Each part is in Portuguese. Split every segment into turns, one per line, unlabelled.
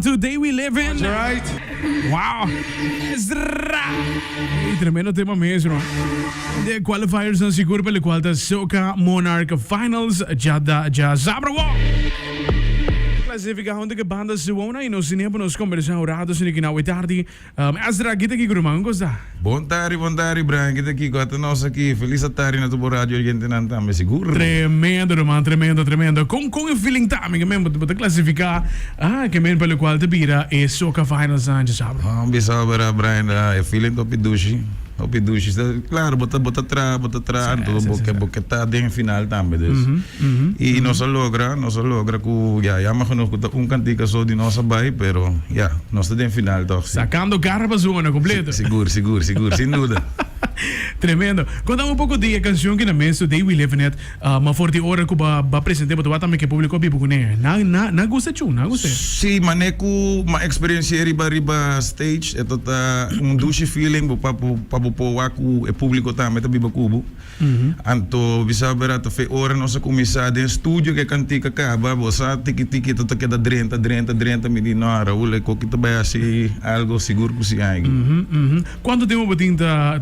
Today we live in.
That's right.
Wow. Tremendo tema mesmo. De qualifiers dan siguro pela qual da Soca Monarch Finals já sabra wo. Classificação de bandas suona e nós nem podemos conversar orado se que não é tarde. Asra kita aqui gruman gosta.
Bom tarde, Brian. Kita aqui com a nossa aqui. Feliz tarde na tua rádio Argentina também, seguro.
Tremendo, man, tremendo. Com o feeling também, que mesmo para classificar, que mesmo pelo qual te bira é Soca Finals já sabra.
Bisa bara Brian, é feeling top dushi. Claro, bota atrás, tudo porque tá dentro final também desse. E nós logra que já mais genoeg cantica só de nossa bairro, pero nós tá dentro final toch.
Sacando carro para zona completa.
Seguro, sem dúvida.
Tremendo. Conta pouco de canção que na mesa Today We Live in It, mas for de hora que ba apresentei para também que público bibo né. Na gosta chu, na gosta.
Sim, maneco uma experiência riba stage, é tota douche feeling para waku e público também tá biba cubo. Anto bisa berato fe hora nossa começar de estúdio que cantica acaba, você tiki tota que da 30 menino Raul é que vai assim algo seguro que se aí.
Quanto tempo você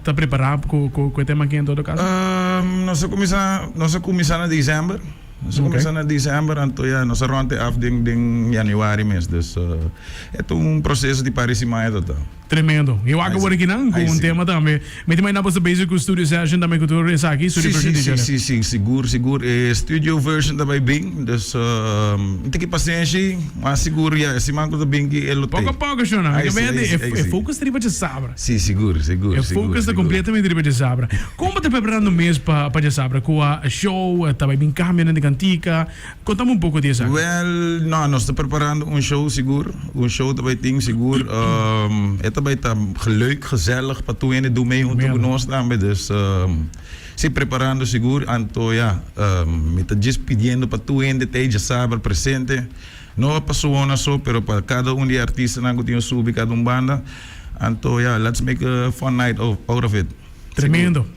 tá preparado com o tema aqui em todo caso?
Nossa começar na dezembro. Começar na dezembro, então nós arranque af em januário mês, dus é processo de parecimento total.
Tremendo. Eu agora aqui não com um tema também. Mas também na nossa basic studio session também que tu resa aqui, studio version.
Sim, seguro. Studio version também bem, dus tem que paciência, mas seguro se manco também que ele tem.
Pouco chona. É focus tripa de sabra.
Sim, seguro.
É focus completamente tripa de sabra. Como te preparando mês para de sabra com a show, também bem caminhando de cantica. Contamos pouco disso.
Well, nós estamos preparando show seguro. Show também tem seguro. Também está leuk, gezellig, para tu ene do meio junto conosco também, dus se preparando seguro, então me está despedindo para tu ene te já sabe presente, não é pessoa só, pero para cada de artista não tem subir cada banda, então let's make a fun night out of it.
Tremendo.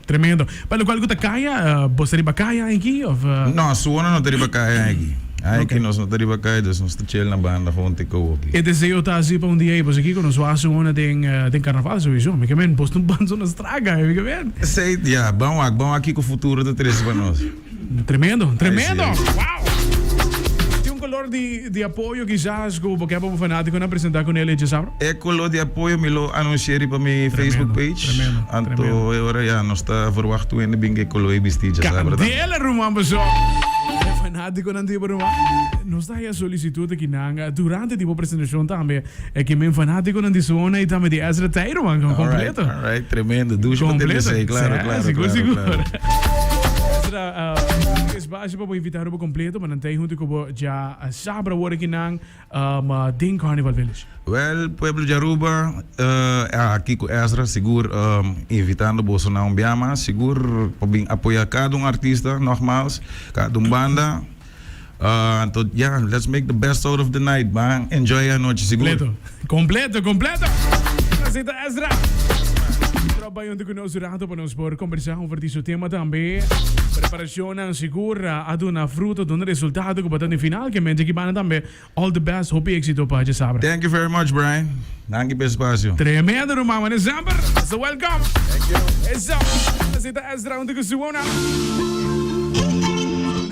Para o qual você caia, você riba caia aqui ou?
Não, suona não riba caia aqui. Aqui nós não temos caído, nós estamos chill na banda, vamos ter que ir aqui.
E desejo tá assim para dia aí, porque aqui quando nós vamos tem carnaval, sowieso, mas que men posto banzo na estraga, que men.
Sei, bom aqui com o futuro da três para nós.
Tremendo. Uau! Tem color de apoio quizás que o Boqueba fanático na apresentar com ele, já sabe?
É color de apoio, me lo anunciei para minha Facebook page.
Tremendo.
Então, agora nós está verwachten in de color e vestir, já sabe?
Dele rumam pessoal. Fanático não tem problema. Nós está aí a solicitude que durante a apresentação também é que meu fanático não disuona e também de Ezra Tairo, mano, completo.
Alright, tremendo. Duas para claro.
Seguro. Ezra, espaço para invitar o completo, mas não tem junto com já sabra hora que não tem Carnival Village.
Well, Pueblo de Aruba, aqui com Ezra, seguro, invitando você na Umbiama, seguro, para apoiar cada artista, normal, cada banda. Então, let's make the best out of the night, man. Enjoy a noite, seguro.
Completo. Aceita Ezra. Trabalho onde conosco durante para nós por conversar sobre esse tema também. Preparação segura, aduna fruto, aduna resultado que batendo final, que mente que bana também. All the best, hope êxito para já sabe.
Thank you very much, Brian. Thank you pelo espaço.
Tremendo, Romano, December. So welcome.
Thank you.
Isso. Aceita Ezra onde que suona.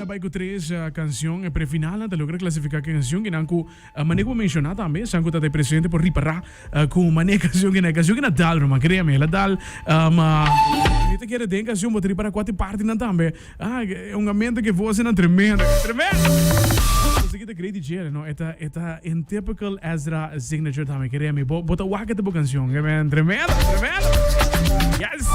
Vai com três canções pré-final da logra classificar que canção que não maneco mencionar também sanco tá presente por riparar com maneco canção que na dal Roma creme ela dal mas eu te quero ter canção botar para quatro partes não também é ambiente que você não tremendo você que tá great DJ não eta in typical Ezra signature também creme bota waca de canção que tremendo yes